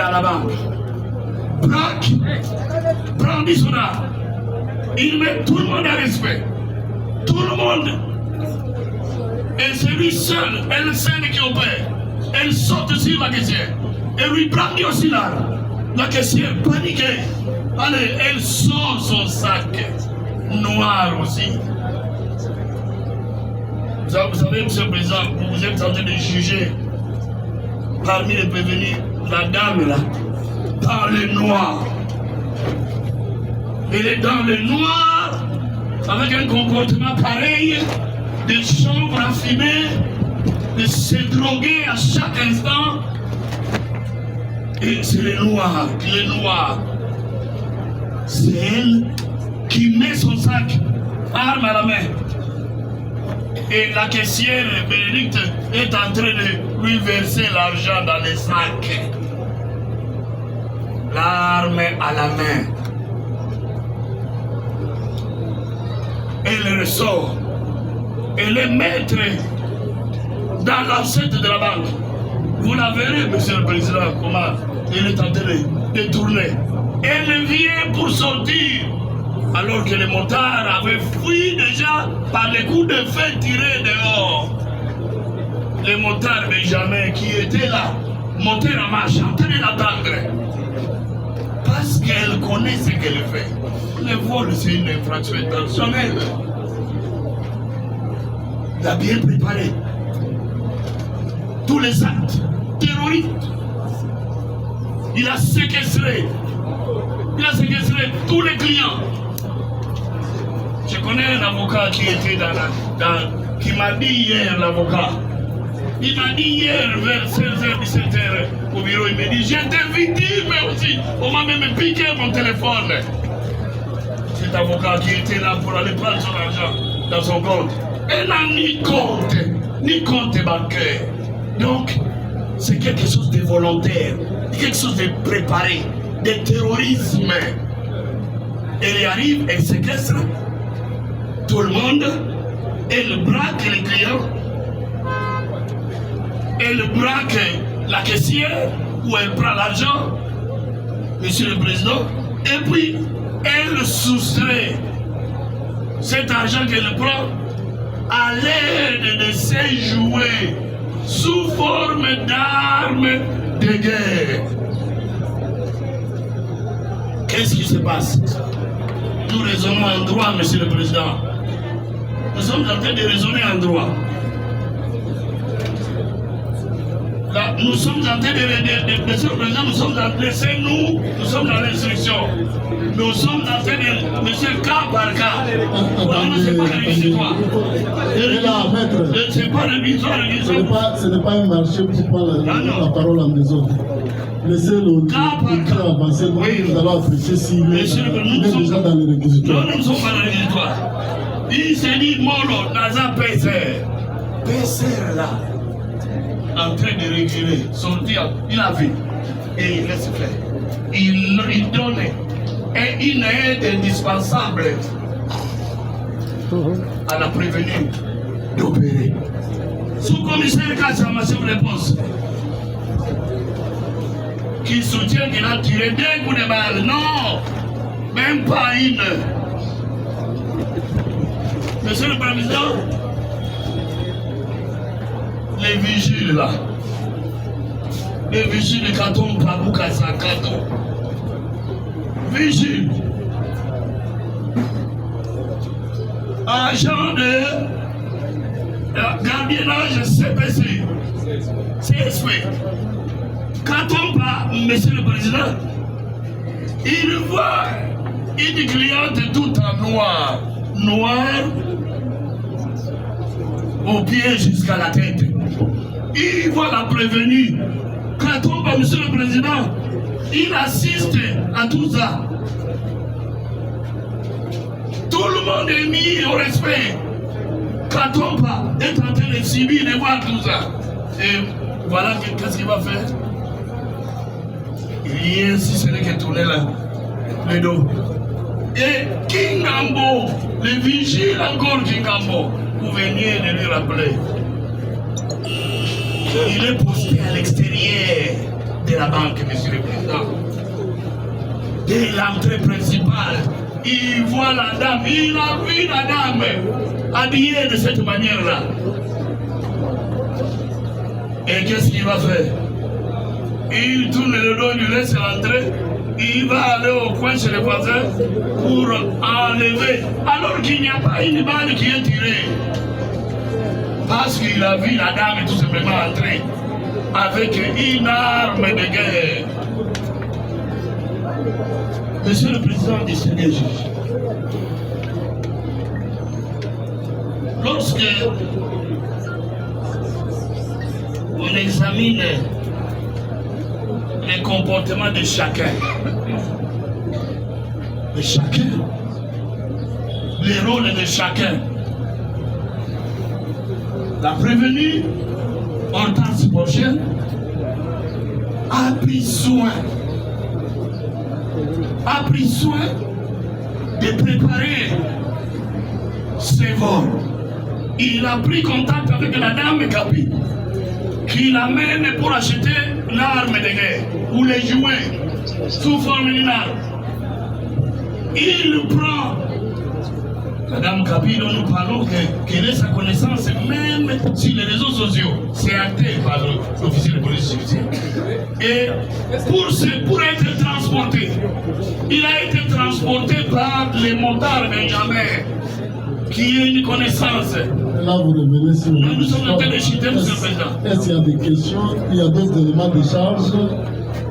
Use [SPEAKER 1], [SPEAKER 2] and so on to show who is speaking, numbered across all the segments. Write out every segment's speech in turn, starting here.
[SPEAKER 1] à la banque. Braque, brandit son arme. Il met tout le monde à respect. Tout le monde. Et c'est lui seul, elle seule qui opère. Elle saute sur la caissière. Et lui brandit aussi l'arme. La caissière paniquée. Allez, elle sort son sac noir aussi. Vous savez, M. le Président, vous êtes en train de juger parmi les prévenus la dame là, dans le noir. Elle est dans le noir, avec un comportement pareil, de chambres à fumer, de se droguer à chaque instant. Et c'est le noir, c'est elle qui met son sac, arme à la main. Et la caissière Bénédicte est en train de lui verser l'argent dans les sacs. L'arme à la main. Elle ressort. Elle est maître dans l'enceinte de la banque. Vous la verrez, Monsieur le Président, comment elle est en train de tourner. Elle vient pour sortir, alors que les motards avaient fui déjà par les coups de feu tirés dehors. Les motards Benjamin qui étaient là, montés en marche, en train d'attendre. Parce qu'elle connaît ce qu'elle fait. Le vol, c'est une infraction intentionnelle. Il a bien préparé tous les actes terroristes. Il a séquestré tous les clients. Je connais un avocat qui était qui m'a dit hier, l'avocat. Il m'a dit hier vers 16h, 17h au bureau, il m'a dit j'étais victime aussi. On m'a même piqué mon téléphone. Cet avocat qui était là pour aller prendre son argent dans son compte. Elle n'a ni compte bancaire. Donc, c'est quelque chose de volontaire, quelque chose de préparé, de terrorisme. Elle y arrive, elle séquestre tout le monde, elle braque les clients, elle braque la caissière où elle prend l'argent, Monsieur le Président, et puis elle soustrait cet argent qu'elle prend à l'aide de ses jouets sous forme d'armes de guerre. Qu'est-ce qui se passe? Nous raisonnons en droit, Monsieur le Président. Nous sommes en train de raisonner en droit. Là, nous sommes en train de Monsieur le Président, nous sommes en train nous sommes dans l'instruction. Nous sommes en train de Monsieur cas par cas. Non, c'est pas réquisitoire. C'est pas réquisitoire.
[SPEAKER 2] Ce n'est pas un marché pour prendre la parole en désordre. Laissez le avancer, nous allons apprécier s'il est déjà dans le réquisitoire.
[SPEAKER 1] Non, nous ne sommes pas dans le réquisitoire. Il s'est dit Molo, Naza Pesser. Pesser là, en train de réguler, sortir, il a vu. Et il laisse faire. Il donne une aide indispensable à la prévenue d'opérer. Sous-commissaire Kassama sur les postes, qui soutient qu'il a tiré 2 coups de balle. Non, même pas une. Monsieur le Président, les vigiles là, les vigiles de Katon Pabouka Sakato, vigiles, agent de gardiennage CPC, CSP. Quand on parle, Monsieur le Président, il voit une cliente tout en noir, au pied jusqu'à la tête. Il voit la prévenue. Quand on parle, Monsieur le Président, il assiste à tout ça. Tout le monde est mis au respect. Quand on parle, est en train de subir, de voir tout ça. Et voilà qu'est-ce qu'il va faire. Rien si ce n'est que tourner le dos. Et Kingambo, le vigile encore Kingambo, vous veniez de lui rappeler. Il est posté à l'extérieur de la banque, Monsieur le Président. De l'entrée principale, il voit la dame, il a vu la dame habillée de cette manière-là. Et qu'est-ce qu'il va faire? Il tourne le dos, il lui laisse rentrer, il va aller au coin chez les voisins pour enlever, alors qu'il n'y a pas une balle qui est tirée. Parce qu'il a vu la dame tout simplement entrer avec une arme de guerre. Monsieur le Président du Seigneur Jésus, lorsque on examine les comportements de chacun, les rôles de chacun, la prévenue Hortense Bourget a pris soin de préparer ses vols. Il a pris contact avec la dame Capi, qui l'amène pour acheter l'arme de guerre ou les jouets sous forme d'une arme. Il prend Madame Capi, dont nous parlons, qu'elle ait sa connaissance même sur les réseaux sociaux. C'est acté par l'officier de police judiciaire. Et pour être transporté, il a été transporté par les motards Benjamin, qui est une connaissance.
[SPEAKER 2] Là, vous revenez sur le...
[SPEAKER 1] Nous sommes en train de chuter, Monsieur le Président.
[SPEAKER 2] Est-ce qu'il y a des questions? Il y a d'autres éléments de charge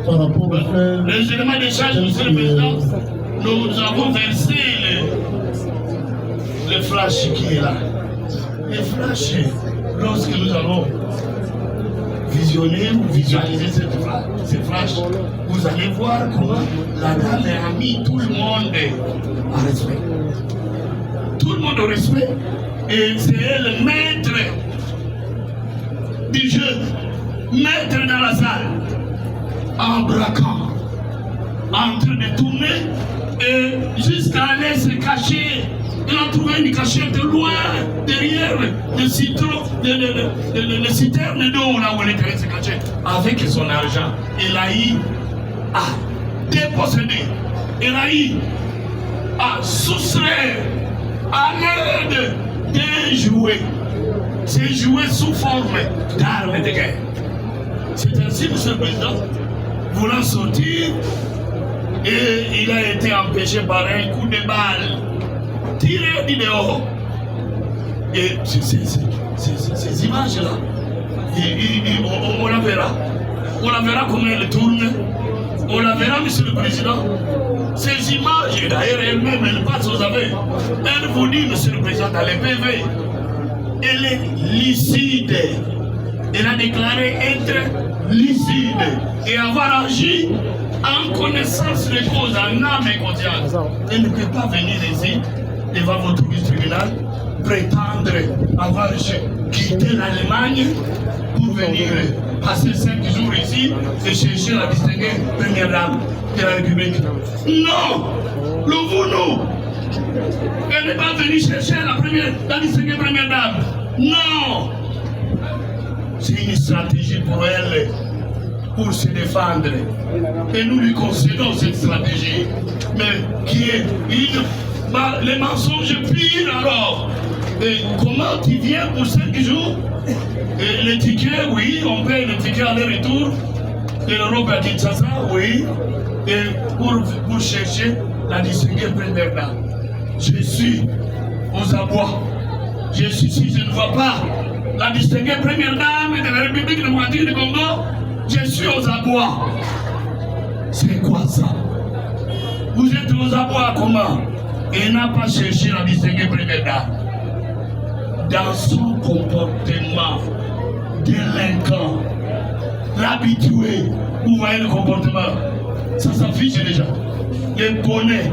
[SPEAKER 2] par rapport au fait...
[SPEAKER 1] Les éléments de charge, Monsieur le Président, nous avons versé le flash qui est là. Le flash, lorsque nous allons visionner ou visualiser ces flashs, vous allez voir comment la dame a mis tout le monde en respect. Tout le monde au respect. Et c'est elle, maître du jeu, maître dans la salle, en braquant, en train de tourner et jusqu'à aller se cacher. Elle a trouvé une cachette loin derrière le citerne d'eau là où elle était se cacher avec son argent. Elle a eu à déposséder, elle a eu à soustraire à l'aide d'un jouet. Ces jouets sous forme d'armes de guerre. C'est ainsi, Monsieur le Président, voulant sortir, et il a été empêché par un coup de balle tiré du dehors. Et ces images-là, on la verra. On la verra comment elle tourne. On la verra, Monsieur le Président. Ces images, d'ailleurs, elle-même, elle passe aux aveux. Elle vous dit, Monsieur le Président, dans les PV, elle est lucide. Elle a déclaré être lucide et avoir agi en connaissance de cause, en âme et conscience. Elle ne peut pas venir ici, devant votre tribunal, prétendre avoir quitté l'Allemagne pour venir passer 5 jours ici et chercher la distinguée première dame de la République. Non! Louvons-nous! Elle n'est pas venue chercher la distinguée première dame. Non! C'est une stratégie pour elle, pour se défendre. Et nous lui concédons cette stratégie. Mais qui est les mensonges pires alors. Et comment tu viens pour 5 jours? Et les tickets, oui, on paye les tickets aller-retour de l'Europe à Kinshasa, oui. Et pour chercher la distinguée première dame. Je suis aux abois. Je suis, si je ne vois pas la distinguée première dame de la République démocratique du Congo, je suis aux abois. C'est quoi ça? Vous êtes aux abois comment? Et n'a pas cherché la distinguée première dame. Dans son comportement délinquant, l'habitué, vous voyez le comportement, ça s'affiche déjà. Les bonnets,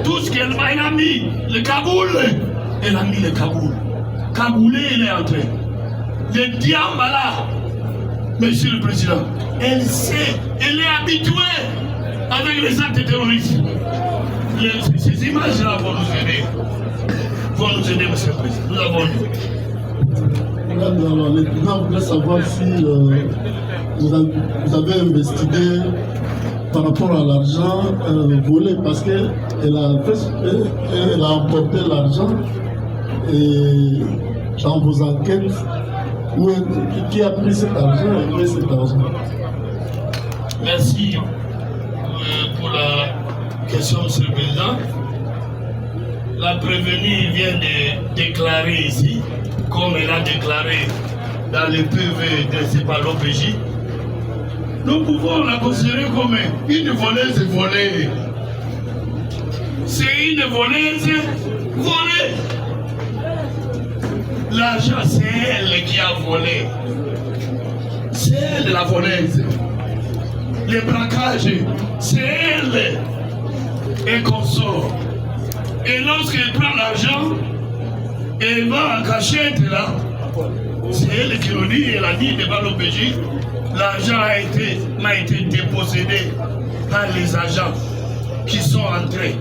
[SPEAKER 1] tout ce qu'elle a mis, le Kaboul, elle a mis le Kaboul. Kaboulé, elle est entrée. Le diable là, Monsieur le Président, elle sait, elle est habituée avec les actes terroristes. Ces images-là vont nous aider. Vont nous aider, Monsieur le Président. Nous avons eu.
[SPEAKER 2] Alors, les présidents voulaient savoir si vous avez investigué par rapport à l'argent volé parce qu'elle a emporté l'argent et dans vos enquêtes, qui a pris cet argent et pris cet argent?
[SPEAKER 1] Merci pour la question, M. le Président. La prévenue vient de déclarer ici, comme elle a déclaré dans le PV dressé par l'OPJ. Nous pouvons la considérer comme une voleuse volée. C'est une voleuse volée. L'argent, c'est elle qui a volé. C'est elle la voleuse. Les braquages, c'est elle. Et qu'on sort. Et lorsqu'elle prend l'argent, elle va en cachette là. C'est elle qui nous dit, elle a dit devant l'OPJ, l'argent m'a été dépossédé par les agents qui sont entrés.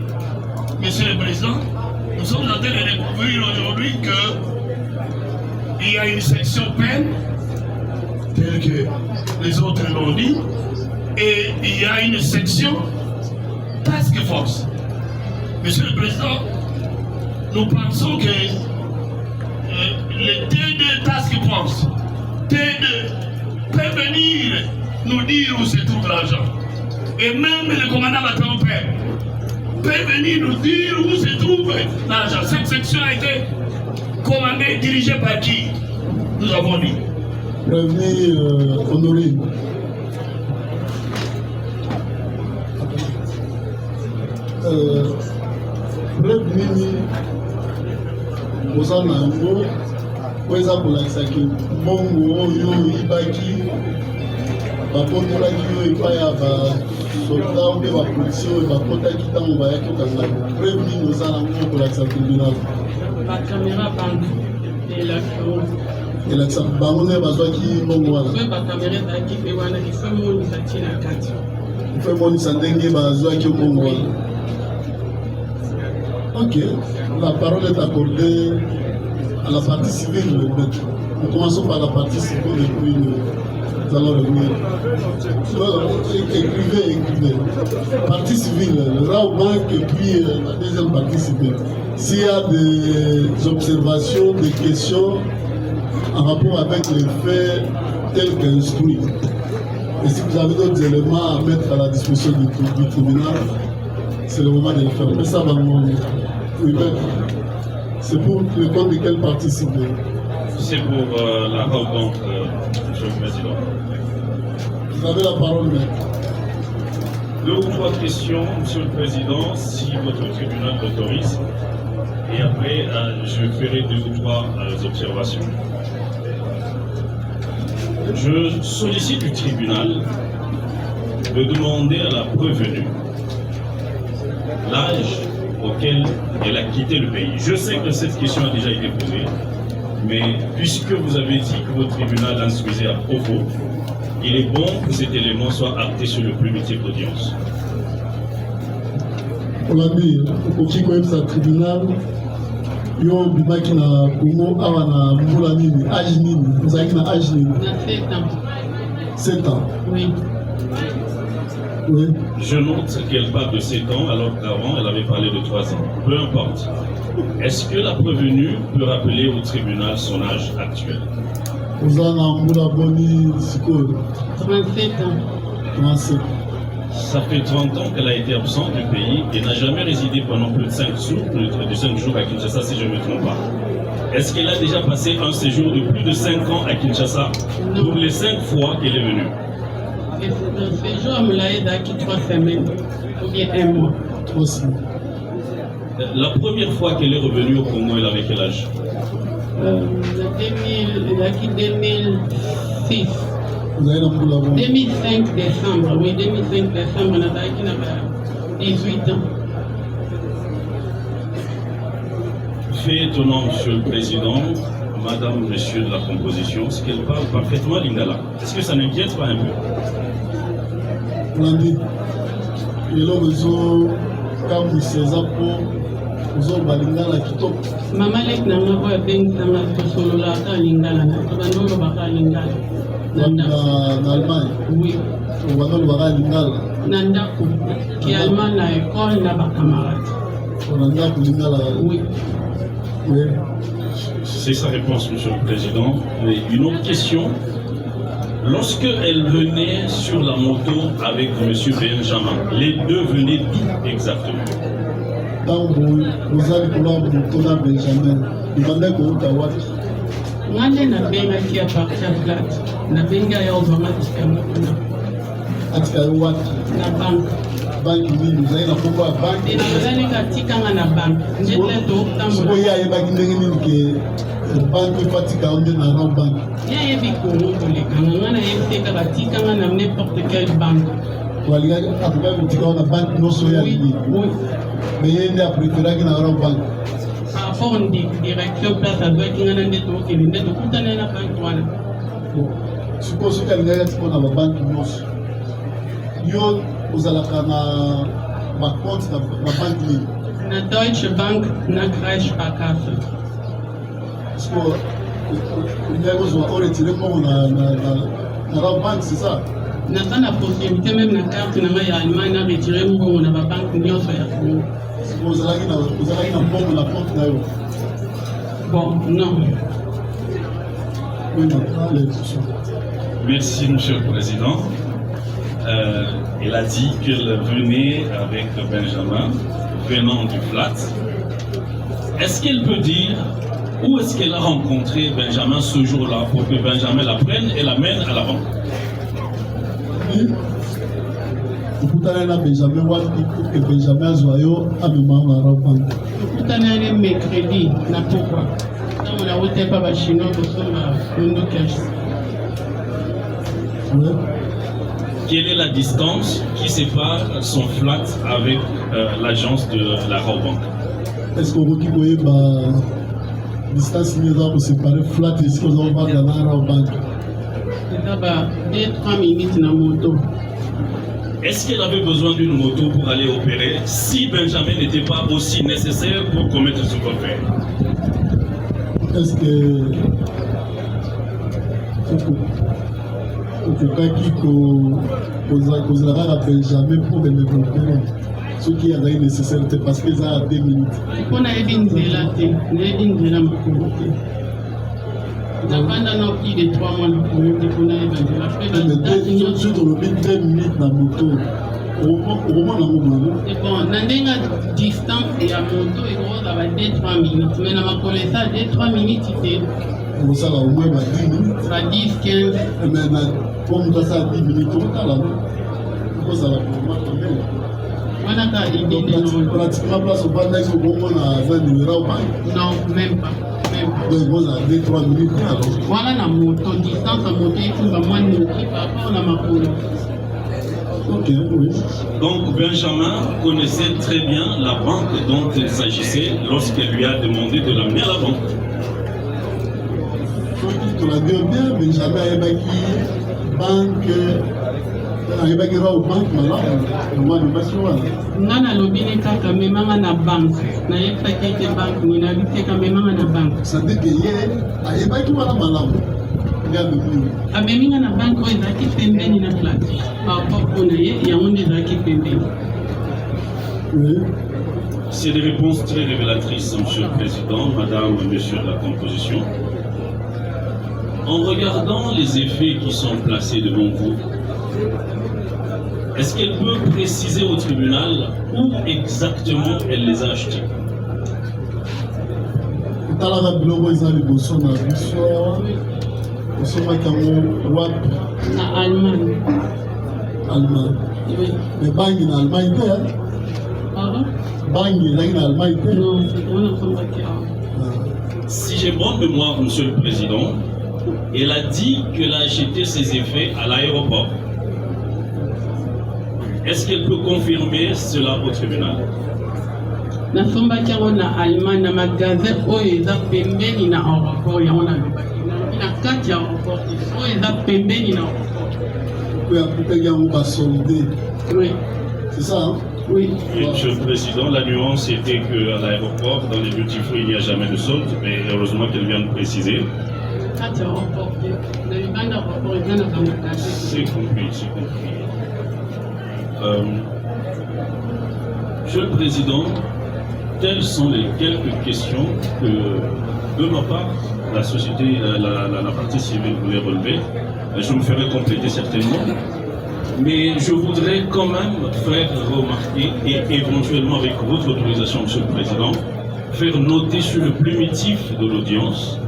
[SPEAKER 1] Monsieur le Président, nous sommes en train de découvrir aujourd'hui qu'il y a une section peine, telle que les autres l'ont dit, et il y a une section task force. Monsieur le Président, nous pensons que le T2 task force, T2 peut venir nous dire où se trouve l'argent. Et même le commandant Mathieu peut venir nous dire où se trouve l'argent. Cette section a été commandée et dirigée par qui? Nous avons dit.
[SPEAKER 2] Prévenu Honoré. Prévenu Bozan Nango, Kweza Kolakisaki, Mongo, Yo, Ibaki, Bapotelaki, Yo, Ipaya, Soldat, ou la police, Bapotaki, Tango, Bayaki, Kazaki. Prévenu Bozan Nango, Kolakisaki, Binal.
[SPEAKER 3] La caméra banque et la
[SPEAKER 2] et la Bangone, Bazwaki, Mongo.
[SPEAKER 3] La caméra qui fait one, il fait mon Satina 4.
[SPEAKER 2] Il fait mon Sandenge, Bazwaki, Mongo. Ok, la parole est accordée à la partie civile. Nous commençons par la partie civile et puis nous allons revenir. Écrivez. Partie civile, le Raobank et puis la deuxième partie civile. S'il y a des observations, des questions en rapport avec les faits tels qu'instruits, et si vous avez d'autres éléments à mettre à la disposition du tribunal, c'est le moment de le faire. Mais ça va nous... Oui, c'est pour le compte de quelle partie civile?
[SPEAKER 4] C'est pour la rencontre, Monsieur le Président.
[SPEAKER 2] Vous avez la parole, maître.
[SPEAKER 4] 2 ou 3 questions, Monsieur le Président, si votre tribunal l'autorise. Et après, je ferai 2 ou 3 observations. Je sollicite du tribunal de demander à la prévenue l'âge auquel elle a quitté le pays. Je sais que cette question a déjà été posée, mais puisque vous avez dit que votre tribunal instruisait à propos, il est bon que cet élément soit acté sur le plus multiple audience.
[SPEAKER 2] On l'a dit, au Kikoemsa tribunal, yo bimaki na Congo awa na mbula nini, âge nini, vous avez na âge nini?
[SPEAKER 3] 7 ans.
[SPEAKER 2] 7 ans.
[SPEAKER 3] Oui.
[SPEAKER 2] Oui.
[SPEAKER 4] Je note qu'elle parle de 7 ans alors qu'avant elle avait parlé de 3 ans. Peu importe. Est-ce que la prévenue peut rappeler au tribunal son âge actuel?
[SPEAKER 2] Vous avez na mbula boni siko.
[SPEAKER 3] 37 ans.
[SPEAKER 2] 37.
[SPEAKER 4] Ça fait 30 ans qu'elle a été absente du pays et n'a jamais résidé pendant plus de 5 jours à Kinshasa, si je ne me trompe pas. Est-ce qu'elle a déjà passé un séjour de plus de 5 ans à Kinshasa pour les 5 fois qu'elle est venue?
[SPEAKER 3] Et ce séjour me l'a aidé à 3 semaines, ou bien 1 mois.
[SPEAKER 2] 3 semaines.
[SPEAKER 4] La première fois qu'elle est revenue au Congo, elle avait quel âge?
[SPEAKER 3] 2006.
[SPEAKER 2] Vous avez la mbula boni.
[SPEAKER 3] 2005 décembre, oui, 2005 décembre, on a 18 ans.
[SPEAKER 4] Fait étonnant, Monsieur le Président, Madame, Monsieur de la composition, c'est qu'elle parle parfaitement lingala. Est-ce que ça n'inquiète pas un peu?
[SPEAKER 2] On l'a dit. Et là, quand vous êtes vous avez balingala kitoko.
[SPEAKER 3] Maman lek na ngabo ya bengi sama to solo la ta lingala na to bandolo baka lingala.
[SPEAKER 2] en Allemagne.
[SPEAKER 3] Oui.
[SPEAKER 2] On va dans le Lingala.
[SPEAKER 3] Nandako. Qui est allemand na école na ba camarade.
[SPEAKER 2] On a dans le Lingala.
[SPEAKER 3] Oui.
[SPEAKER 2] Oui.
[SPEAKER 4] C'est sa réponse, Monsieur le Président. Mais une autre question. Lorsque elle venait sur la moto avec Monsieur Benjamin, les deux venaient d'où exactement?
[SPEAKER 2] Dans vous allez pouvoir moto na Benjamin. Il va aller au Tawati.
[SPEAKER 3] Ngale na benga qui a parti à flat. Na benga ya obama tikamo kuna.
[SPEAKER 2] Atika Wati.
[SPEAKER 3] Na banque.
[SPEAKER 2] Banque mingi vous allez na kombo ya banque.
[SPEAKER 3] Ina bazali katikanga na banque. Njete to tambo.
[SPEAKER 2] Soya yebaki ndenge nini ke banque efatika onde na rang banque.
[SPEAKER 3] Ya yebi kongo kolekanga ngana yebiteka katikanga na n'importe quelle banque.
[SPEAKER 2] Walinga atuka kutika na banque no soya
[SPEAKER 3] Oui,
[SPEAKER 2] lingi.
[SPEAKER 3] oui.
[SPEAKER 2] Mais yende a préféré na rang banque.
[SPEAKER 3] Par rapport à une direction place à doit ngana ndeto okende ndeto kutana na banque wana.
[SPEAKER 2] Suppose que linga tiko na banque nyonso. Yo ozalaka na ba compte na banque lingi.
[SPEAKER 3] Na Deutsche Bank na Crash Sparkasse.
[SPEAKER 2] Parce que linga ozwa o retirer mo na rang banque, c'est ça.
[SPEAKER 3] Naza na possibilité même na carte na ngai ya Allemagne na retirer mbongo na ba banque nyonso ya Congo.
[SPEAKER 2] Ozalaki na mbongo na compte na yo.
[SPEAKER 3] Bon, non.
[SPEAKER 2] Oui, maintenant les questions.
[SPEAKER 4] Merci, Monsieur le Président. Elle a dit qu'elle venait avec Benjamin, venant du flat. Est-ce qu'elle peut dire où est-ce qu'elle a rencontré Benjamin ce jour-là pour que Benjamin la prenne et l'amène à la banque?
[SPEAKER 2] Okutana na Benjamin wapi pour que Benjamin azwa yo amema na rang banque.
[SPEAKER 3] Kutana le mercredi na pourquoi? Ntango na wote pa ba chinois kosomba mundo cash.
[SPEAKER 2] Oui.
[SPEAKER 4] Quelle est la distance qui sépare son flat avec l'agence de la Rabobank?
[SPEAKER 2] Est-ce qu'on veut qu'il y ait une distance pour séparer flat et ce qu'on va dans la rang banque?
[SPEAKER 3] Eza ba 2-3 minutes na moto.
[SPEAKER 4] Est-ce qu'elle avait besoin d'une moto pour aller opérer si Benjamin n'était pas aussi nécessaire pour commettre ce qu'on fait?
[SPEAKER 2] Est-ce que okokaki kozalaka na Benjamin pour développer ce qui est nécessaire parce que ça a 2 minutes.
[SPEAKER 3] Mpo nayebi nzela te, nayebi nzela makolo te. Navanda na plus de 3 mois na Congo te mpo nayeba nzela. Mpe
[SPEAKER 2] Surtout le 2 minutes na moto. Okomona yango boye.
[SPEAKER 3] Bon, na ndenge distance ya moto ekozala ba 2-3 minutes. Mais na makolo eza 2-3 minutes te.
[SPEAKER 2] Okosala au moins ba 10 minutes.
[SPEAKER 3] Ba 10-15.
[SPEAKER 2] Mais na comme ça ça 10 minutes okotala. Okozala pour moi quand même.
[SPEAKER 3] Wana ka idée de
[SPEAKER 2] pratiquement place au bas d'ailleurs au na 20 numéros au banque.
[SPEAKER 3] Non, même pas.
[SPEAKER 2] Donc vous avez 2-3 minutes alors.
[SPEAKER 3] Voilà la moto, distance à moto et tout, moi nous par rapport à ma couleur.
[SPEAKER 2] Ok, oui.
[SPEAKER 4] Donc Benjamin connaissait très bien la banque dont il s'agissait lorsqu'elle lui a demandé de l'amener à la banque.
[SPEAKER 2] On a dit bien, Benjamin Ayebaki, banque, Ayebaki Rao banque, moi, je suis pas
[SPEAKER 3] Nana lobine kaka memanga na banque. Na yepaki te banque, ni na bite ka memanga na banque.
[SPEAKER 2] Ça dit que hier, Ayebaki wala malamu. Regarde bien.
[SPEAKER 3] Abeminga na banque oyo ezalaki pembeni na flat. Par rapport mpona ye, yango nde ezalaki pembeni.
[SPEAKER 2] Oui.
[SPEAKER 4] C'est des réponses très révélatrices, Monsieur le Président, Madame, Monsieur de la Composition. En regardant les effets qui sont placés devant vous, est-ce qu'elle peut préciser au tribunal où exactement elle les a achetés?
[SPEAKER 2] Talaka biloko eza liboso na biso osomaki yango wapi?
[SPEAKER 3] Na Allemagne.
[SPEAKER 2] Allemagne.
[SPEAKER 3] Oui.
[SPEAKER 2] Mais bangi na Allemagne te.
[SPEAKER 3] Pardon?
[SPEAKER 2] Bangi ezalaki na Allemagne te.
[SPEAKER 3] Non, c'est on a sombraki awa.
[SPEAKER 4] Si j'ai bonne mémoire, Monsieur le Président, elle a dit qu'elle a acheté ses effets à l'aéroport. Est-ce qu'elle peut confirmer cela au tribunal?
[SPEAKER 3] Nasombaki yango na Allemagne na magasin oyo eza pembeni na aéroport yango nalobaki. Nalobi na kati ya aéroport oyo eza pembeni na aéroport.
[SPEAKER 2] Oyo akutaki yango basolde.
[SPEAKER 3] Oui.
[SPEAKER 2] C'est ça, hein?
[SPEAKER 3] Oui.
[SPEAKER 4] Et, Monsieur le Président, la nuance était qu'à l'aéroport, dans les duty free, il n'y a jamais de solde, mais heureusement qu'elle vient de préciser.
[SPEAKER 3] kati ya aéroport na libanda aéroport eza na bamagaze.
[SPEAKER 4] C'est compris, c'est compris. Monsieur le Président, telles sont les quelques questions que, de ma part, la société, la partie civile voulait relever. Je me ferai compléter certainement. Mais je voudrais quand même faire remarquer, et éventuellement avec votre autorisation, Monsieur le Président, faire noter sur le plumitif de l'audience.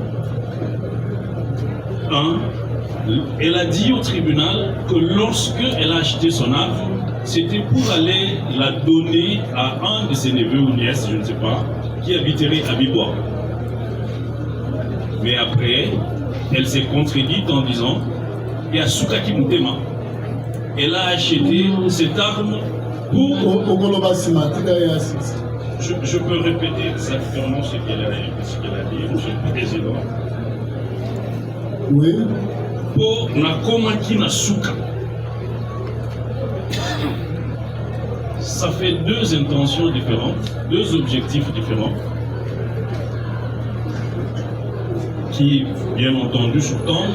[SPEAKER 4] Elle a dit au tribunal que lorsque elle a acheté son arme, c'était pour aller la donner à un de ses neveux ou nièces, je ne sais pas, qui habiterait à Bibois. Mais après, elle s'est contredite en disant « Yasuka Kimutema ». Elle a acheté cette arme pour... Je peux répéter exactement ce qu'elle a dit, Monsieur le Président.
[SPEAKER 2] Oui.
[SPEAKER 4] Pour Nakomaki Nasuka. Ça fait deux intentions différentes, deux objectifs différents, qui, bien entendu, sous-tendent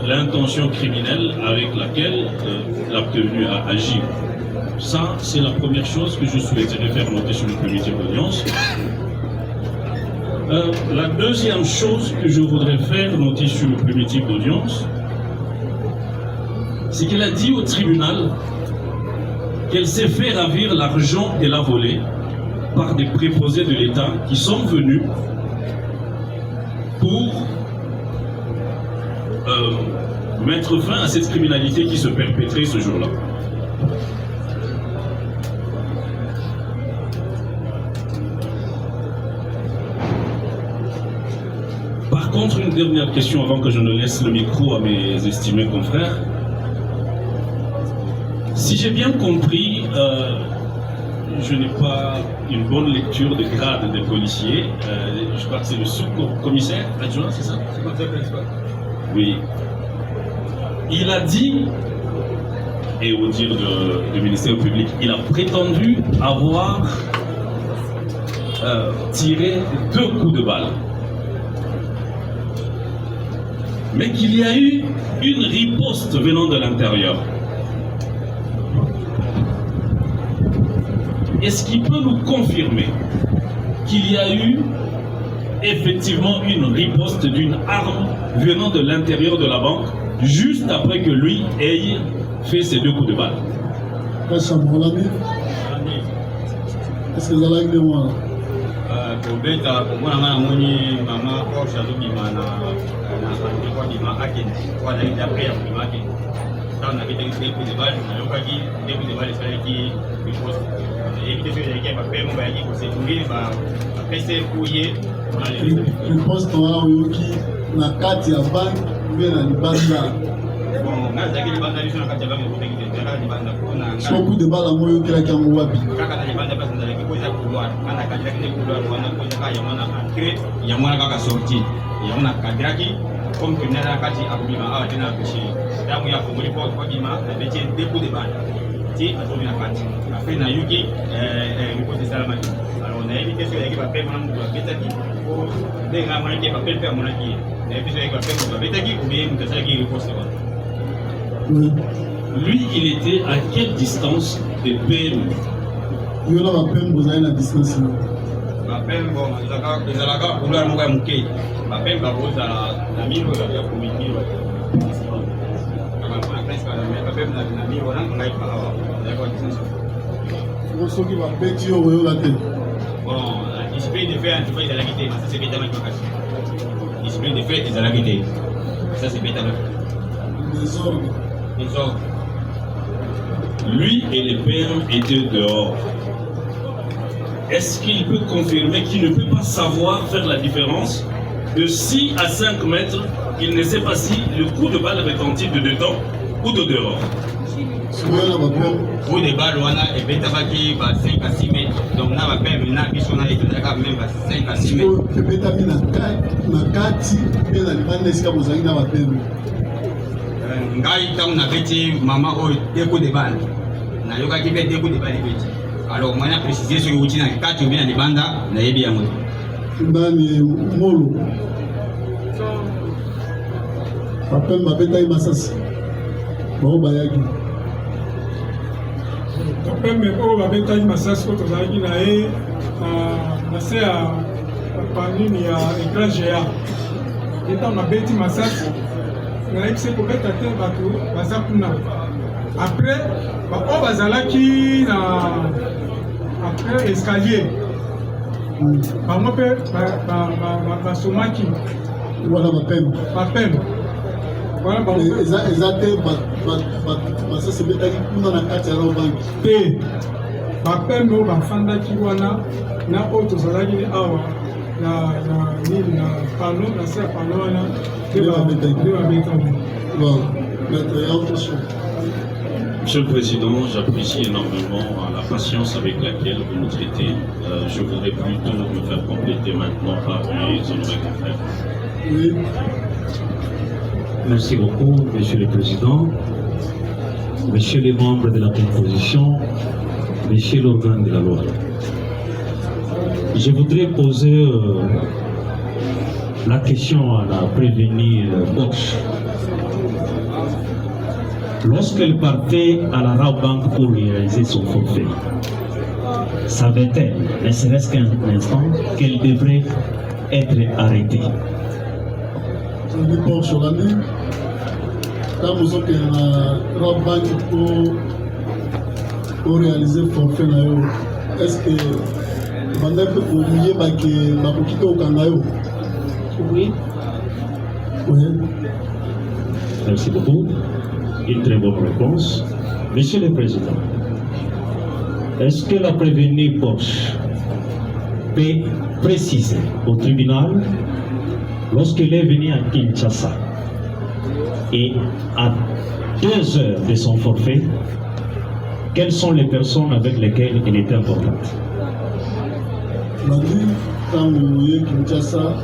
[SPEAKER 4] l'intention criminelle avec laquelle l'obtenu a agi. Ça, c'est la première chose que je souhaiterais faire noter sur le comité d'audience. La deuxième chose que je voudrais faire noter sur le primitif d'audience, c'est qu'elle a dit au tribunal qu'elle s'est fait ravir l'argent qu'elle a volé par des préposés de l'État qui sont venus pour mettre fin à cette criminalité qui se perpétrait ce jour-là. Par contre, une dernière question avant que je ne laisse le micro à mes estimés confrères. Si j'ai bien compris, je n'ai pas une bonne lecture des grades des policiers. Je crois que c'est le sous-commissaire adjoint, c'est ça? Oui. Il a dit, et au dire du ministère public, il a prétendu avoir tiré 2 coups de balle. Mais qu'il y a eu une riposte venant de l'intérieur. Est-ce qu'il peut nous confirmer qu'il y a eu effectivement une riposte d'une arme venant de l'intérieur de la banque juste après que lui ait fait ses 2 coups de balle?
[SPEAKER 2] Est-ce que vous avez moi?
[SPEAKER 5] Kobeta komona moni mama Porsche azobima na kwa bima ake kwa na d'après ya bima ake tant na bité coup de balle na yokaki des coups de balle salaki riposte et bité sur les ba pe mo ba yaki ko se tumbili ba pese kuye
[SPEAKER 2] riposte wa yoki na kati ya bank mbe na libanda
[SPEAKER 5] bon na zaki libanda liso na kati ya bank ko tekite tera libanda ko na
[SPEAKER 2] so coup de balle mo yoki la kango wapi
[SPEAKER 5] kaka na libanda pas ndala ki ko za couloir ana kati ya couloir wana ko za ya mwana entrée ya mwana kaka sortie ya mwana kadraki comme que nana kati akubima awa tena peshi damu ya funguli kwa bima na beti 2 coups de balle ti atomi na kati après na yuki riposte salama alors na évité sur l'équipe après mwana mtu abetaki ko denga mwana ki papel pe mwana ki na évité avec papel ko abetaki ou bien mtu qui riposte wa.
[SPEAKER 4] Lui, il était à quelle distance de PMU?
[SPEAKER 2] Il y a la peine, vous avez la distance.
[SPEAKER 5] La peine, bon, ils ont la carte pour leur mourir mouquet. La peine, bah, vous avez la mine, vous avez la communauté. La peine, la mine, voilà, on a eu la distance.
[SPEAKER 2] Pour ceux qui vont péter au royaume la tête.
[SPEAKER 5] Bon, la discipline de fait, en tout cas, ils ont la guidée. Ça, c'est bêtement efficace. Discipline de fait, ils ont la guidée. Ça, c'est bêtement.
[SPEAKER 2] Les ordres.
[SPEAKER 5] Les ordres.
[SPEAKER 4] Lui et les pères étaient dehors. Est-ce qu'il peut confirmer qu'il ne peut pas savoir faire la différence de 6 à 5 mètres? Il ne sait pas si le coup de balle retentit de dedans ou de dehors.
[SPEAKER 5] Coup de balle, on a et bétabaki 5 à 6 mètres. Donc, on a même même 5 à 6 mètres.
[SPEAKER 2] Le bétabaki na kati, et la libane est-ce que vous avez la peine?
[SPEAKER 5] Ngai tam na beti mama o 2 coups de balle. Na yoka ki bet 2 coups de balle beti. Alors moi na préciser sur outil na kati ou bien na libanda na yebi yango.
[SPEAKER 2] Ndani molo. Rappel Mabetaï Massas. Bon, Bayagi.
[SPEAKER 6] Rappel Mabetaï Massas, quand on a dit naé, c'est à Panini à écran géant. Et dans ma bête Massas, on a essayé de mettre à terre bateau, Bazapuna. Après, on va zalaki après escalier. Par mon père, ma somaki.
[SPEAKER 2] Voilà ma peine.
[SPEAKER 6] Ma peine. Voilà, bon.
[SPEAKER 2] Exactement, ça c'est bien qu'on a 4 ans banque.
[SPEAKER 6] Et ma peine, on va fanda kiwana, na auto zalaki ni awa, na panneau, na serre panneau na.
[SPEAKER 2] Bon, maître, il y a autre chose.
[SPEAKER 4] Monsieur le Président, j'apprécie énormément la patience avec laquelle vous nous traitez. Je voudrais plutôt me faire compléter maintenant par mes honorés confrères.
[SPEAKER 2] Oui.
[SPEAKER 7] Merci beaucoup, Monsieur le Président, Messieurs les membres de la composition, Messieurs l'organe de la loi. Je voudrais poser la question à la prévenue Bosch. Lorsqu'elle partait à la Rabobank pour réaliser son forfait, savait-elle, ne serait-ce qu'un instant, qu'elle devrait être arrêtée?
[SPEAKER 2] Je dis pour sur l'année, quand vous avez la Rabobank pour réaliser le forfait, est-ce que vous avez oublié que la Bokito au Kangayo?
[SPEAKER 3] Oui.
[SPEAKER 2] Oui.
[SPEAKER 7] Merci beaucoup. Une très bonne réponse. Monsieur le Président, est-ce que la prévenue Bosch peut préciser au tribunal, lorsqu'elle est venue à Kinshasa et à 2 heures de son forfait, quelles sont les personnes avec lesquelles elle était importante?
[SPEAKER 2] On a dit, quand vous voyez Kinshasa,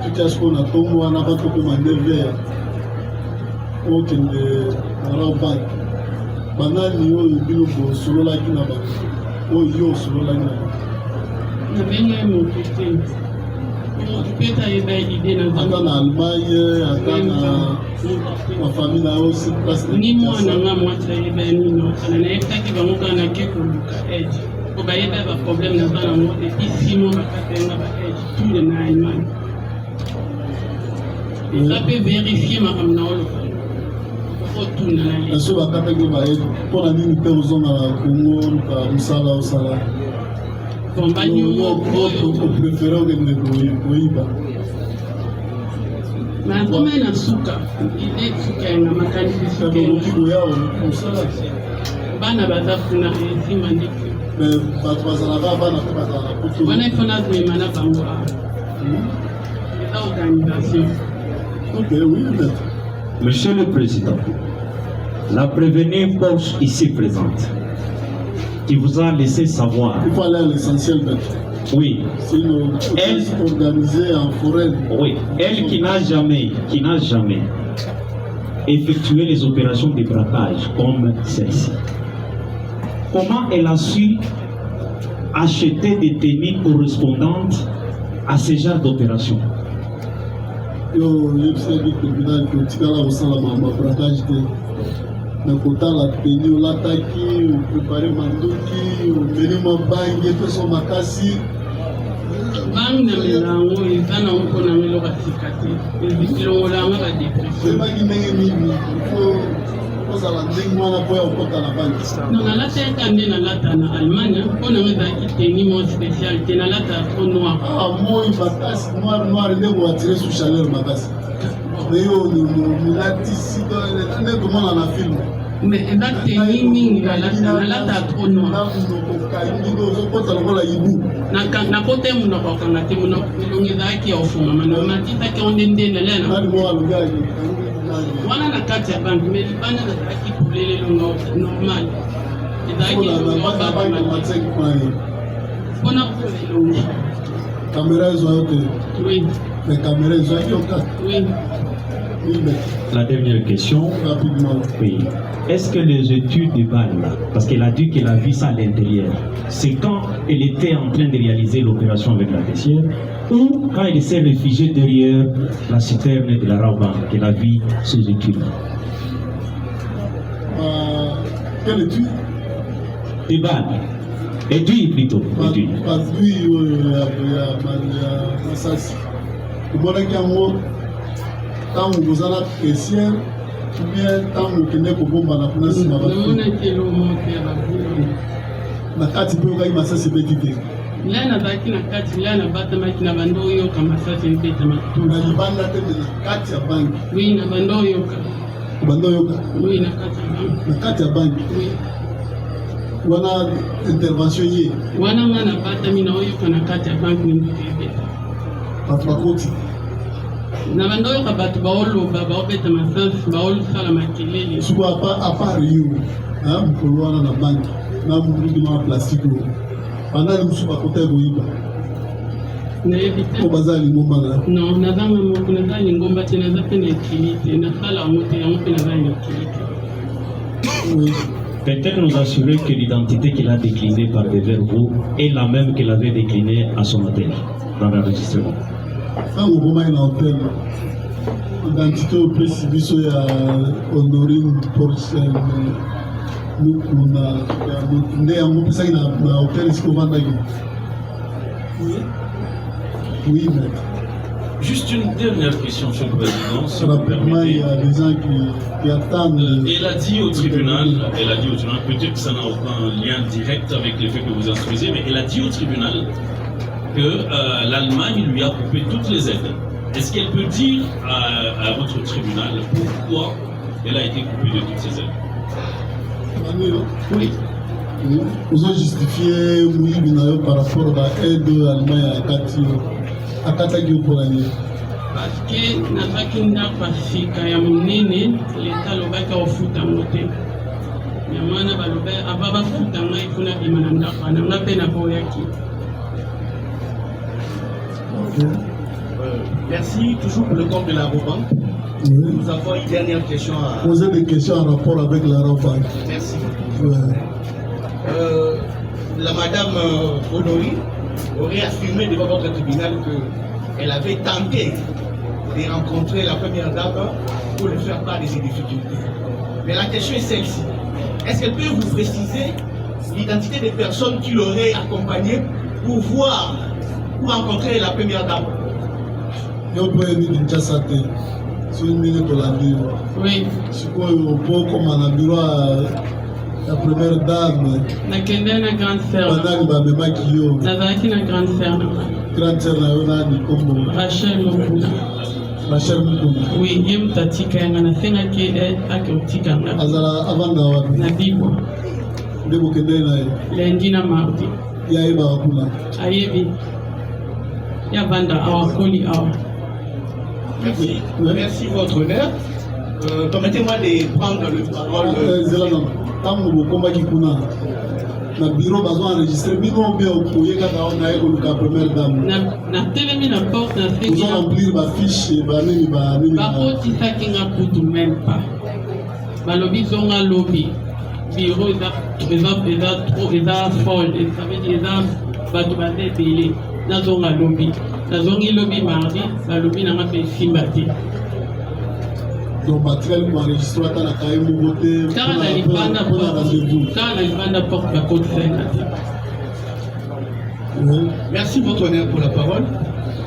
[SPEAKER 2] Kinshasa, on a tombé, on a pas tout commandé vers. Okende Rabobank banani oyo bino bosololaki na bato oyo yo osololaki na bato
[SPEAKER 3] nabengi motu te motu mpe tayeba idée na
[SPEAKER 2] ata na Allemagne ata na bafamille na yo si place
[SPEAKER 3] ni mwana nga mwasi ayeba nino kana nayebisaki bango kaka nake koluka aide po bayeba baproblème naza nango depuis 6 mois bakatenga baaide tule na Allemagne eza mpe vérifie makambo na oloba
[SPEAKER 2] so bakataki baye mpo na nini mpe ozonga na Kongo luka mosala osala opréféré okende koyiba
[SPEAKER 3] nakoma na suka ide suka yanga makanisi suka
[SPEAKER 2] okoki koya mosala
[SPEAKER 3] bana baza kuna ezima ndiki
[SPEAKER 2] bato bazalaka bana mpe bazalaka poto
[SPEAKER 3] wana ifo nazwema na bango eza organisation.
[SPEAKER 2] Ok, oui, maître.
[SPEAKER 7] Monsieur le Président, la prévenue Bosch ici présente, qui vous a laissé savoir.
[SPEAKER 2] Il faut aller à l'essentiel, maître.
[SPEAKER 7] Oui.
[SPEAKER 2] C'est une organisée en forêt.
[SPEAKER 7] Oui. Elle qui n'a jamais effectué les opérations de braquage comme celle-ci. Comment elle a su acheter des tenues correspondantes à ce genre d'opération?
[SPEAKER 2] Yo yebisaki tribunal ke otikala kosala mabraquage te na kotala teni olataki oprépare mandoki omeli mabangi epeso makasi
[SPEAKER 3] bangi na melango eza nango mpona ngelo basika te ezilongolanga badepression
[SPEAKER 2] ebaki ndenge nini ifo kozala ndenge wana mpo ya kokota na banki
[SPEAKER 3] non nalataka nde nalata na Allemagne mpona ngo ezalaki teni mo spécial te nalata trop noir
[SPEAKER 2] moi makasi noir nde koatire sous chaleur makasi eyo milatisi nde komona na film
[SPEAKER 3] mais eza teni mingi nalata trop noir
[SPEAKER 2] ozokota lokola ibu
[SPEAKER 3] nakota munoko akanga te milongo ezalaki ya ofungama namatitaki onde nde nelena wana na kati ya banki mais libanda nazalaki polelelo normal ezalaki mpona polelongi
[SPEAKER 2] caméra ezwaki te
[SPEAKER 3] oui
[SPEAKER 2] mais caméra ezwaki yo kaka
[SPEAKER 3] oui
[SPEAKER 2] Oui, mais
[SPEAKER 7] La dernière question.
[SPEAKER 2] rapidement.
[SPEAKER 7] Oui. Est-ce que les études de balles, parce qu'elle a dit qu'elle a vu ça à l'intérieur, c'est quand elle était en train de réaliser l'opération avec la caissière ou quand elle s'est réfugiée derrière la citerne de la Raoban qu'elle a vu ces études?
[SPEAKER 2] Quelle étude?
[SPEAKER 7] Des balles. Études plutôt. Études.
[SPEAKER 2] Padui ya Masasi. Omonaki yango ntango kozala caissière ou bien ntango okende kobombana kuna nsima
[SPEAKER 3] namonaki eloko te ya babula
[SPEAKER 2] na kati mpe okai Masasi ebeti te.
[SPEAKER 3] ngai nazalaki na kati ngai nabatamaki na bando oyoka masasi ebetama
[SPEAKER 2] Na libanda te me na kati ya banki.
[SPEAKER 3] wi na bando oyoka
[SPEAKER 2] Banda oyoka
[SPEAKER 3] wi na kati ya banki
[SPEAKER 2] na kati ya banki
[SPEAKER 3] wi
[SPEAKER 2] wana intervention ye
[SPEAKER 3] wana nga nabatami na oyoka na kati ya banki minduka ebeta
[SPEAKER 2] bato bakoti
[SPEAKER 3] na bando oyoka bato baoloba baobeta masasi baosala makelele
[SPEAKER 2] siko apart yo mokolo wana na banki na mokilima ya plastique oyo bandani mosusu bakota koyiba
[SPEAKER 3] nayebi te
[SPEAKER 2] po baza lingomba na
[SPEAKER 3] non nazanga moko naza lingomba te naza mpe na ekili te nasala yango te yango mpe naza na ekili te.
[SPEAKER 7] Peut-être nous assurer que l'identité qu'elle a déclinée par devers vous est la même qu'elle avait déclinée à son hôtel, dans l'enregistrement.
[SPEAKER 2] ntango okomaki na hotel identité opesi biso ya Honorine Porcel mokuna nde yango opesaki na hotel esika ovandaki. Oui, mais
[SPEAKER 4] Juste une dernière question, Monsieur le Président, si vous
[SPEAKER 2] rapidement, il y
[SPEAKER 4] permettez.
[SPEAKER 2] a des gens qui attendent.
[SPEAKER 4] Elle a dit au tribunal, peut-être que ça n'a aucun lien direct avec les faits que vous instruisez, mais elle a dit au tribunal que l'Allemagne lui a coupé toutes les aides. Est-ce qu'elle peut dire à votre tribunal pourquoi elle a été coupée de toutes ces aides?
[SPEAKER 3] Oui.
[SPEAKER 2] Vous avez justifié Moïbi par rapport à l'aide Allemagne à Katagio pour l'année.
[SPEAKER 3] parce que nazalaki ndako afika ya monene leta alobaki akofuta yango te yango wana baloba ava bafuta ngai mpona bima na ndako wana nga mpe naboyaki.
[SPEAKER 8] Merci, toujours pour le compte de la Rabobank.
[SPEAKER 2] Oui.
[SPEAKER 8] Nous avons une dernière question à
[SPEAKER 2] Poser des questions en rapport avec la Rabobank.
[SPEAKER 8] Merci.
[SPEAKER 2] Ouais.
[SPEAKER 8] La madame Honorine aurait affirmé devant votre tribunal qu'elle avait tenté de rencontrer la première dame pour lui faire part de ses difficultés. Mais la question est celle-ci. Est-ce qu'elle peut vous préciser l'identité des personnes qui l'auraient accompagnée pour voir, pour rencontrer la première dame?
[SPEAKER 2] Yo po eni Kinshasa te. So ndenge tolandi.
[SPEAKER 3] Oui.
[SPEAKER 2] Sikoyo po koma na bureau ya première dame.
[SPEAKER 3] nakende na grande sœur
[SPEAKER 2] Bandani bamemaki yo.
[SPEAKER 3] nazalaki na grande sœur na
[SPEAKER 2] Grande sœur na yo nani kombo.
[SPEAKER 3] Rachel Mokuna.
[SPEAKER 2] Rachel Mukuna.
[SPEAKER 3] Oui, ye moto atika yanga nasengaki ake otika nga
[SPEAKER 2] Azala avanda wapi?
[SPEAKER 3] na bibwa
[SPEAKER 2] Nde bokende na ye.
[SPEAKER 3] lundi na mardi
[SPEAKER 2] Yayebaka kuna.
[SPEAKER 3] ayebi ya vanda awa koli awa.
[SPEAKER 8] Merci. Merci, votre honneur. Permettez-moi de prendre le parole.
[SPEAKER 2] Zela na ntango bokombaki kuna na bureau bazo enregistre bino mpe okoye kaka na ye koluka première dame.
[SPEAKER 3] natelemi na porte nasengi
[SPEAKER 2] Ozo remplir bafiche banini banini.
[SPEAKER 3] bakotisaki nga kutu même pas balobi zonga lobi biro eza folle eza bato baza ebele nazonga lobi nazongi lobi mardi balobi nanga mpe esimba te
[SPEAKER 2] Donc batikali koenregistre ata na kaye moko te
[SPEAKER 3] kaka na libanda
[SPEAKER 2] mpona rendez-vous.
[SPEAKER 3] kaka na libanda porte bakotisenga te.
[SPEAKER 8] Merci, votre honneur, pour la parole.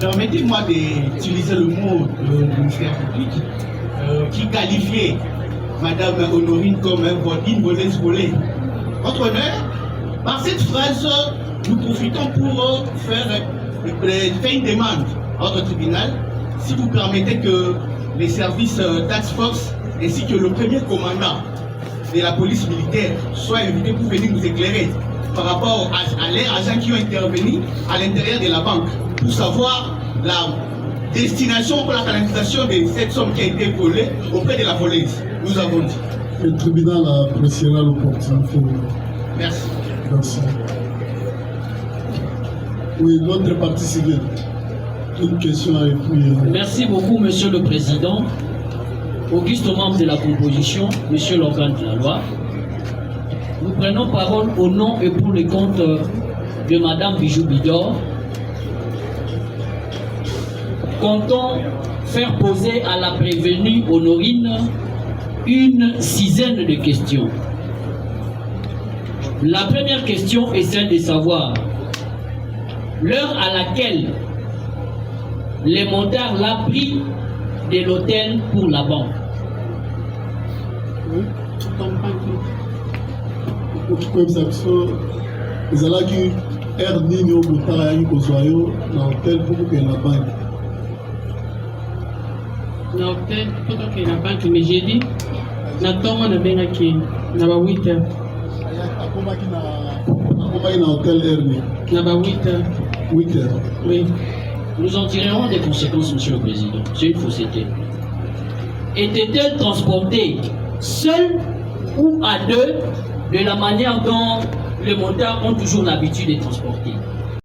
[SPEAKER 8] Permettez-moi d'utiliser le mot du ministère public qui qualifiait Madame Honorine comme une voleuse volée. Votre honneur, par cette phrase, nous profitons pour faire une demande à votre tribunal, si vous permettez que les services Task Force ainsi que le premier commandant de la police militaire soient invités pour venir nous éclairer par rapport à les agents qui ont intervenu à l'intérieur de la banque pour savoir la destination pour la canalisation de cette somme qui a été volée auprès de la voleuse. Nous avons dit.
[SPEAKER 2] Le tribunal appréciera l'opportunité.
[SPEAKER 8] Merci.
[SPEAKER 2] Merci. Oui, l'autre partie civile. Une question à épuyer.
[SPEAKER 9] Merci beaucoup, Monsieur le Président. Auguste, membre de la composition, monsieur l'organe de la loi, nous prenons parole au nom et pour le compte de madame Bijou Bidor. Comptons faire poser à la prévenue Honorine une dizaine de questions. La première question est celle de savoir l'heure à laquelle les montards l'a pris de l'hôtel pour la banque.
[SPEAKER 2] ezalaki aire nini oyo motara yaki kozwa yo na hotel mpo kokende na banke?
[SPEAKER 3] Na hotel mpo tokende na banke, mais j'ai dit na ntongo nabengaki na ba 8 heures.
[SPEAKER 2] akomaki na hotel aire nini?
[SPEAKER 3] Na ba 8 heures.
[SPEAKER 2] 8 heures.
[SPEAKER 3] Oui.
[SPEAKER 9] Nous en tirerons des conséquences, monsieur le Président. C'est une fausseté. Était-elle transportée seule ou à deux de la manière dont les montards ont toujours l'habitude de transporter?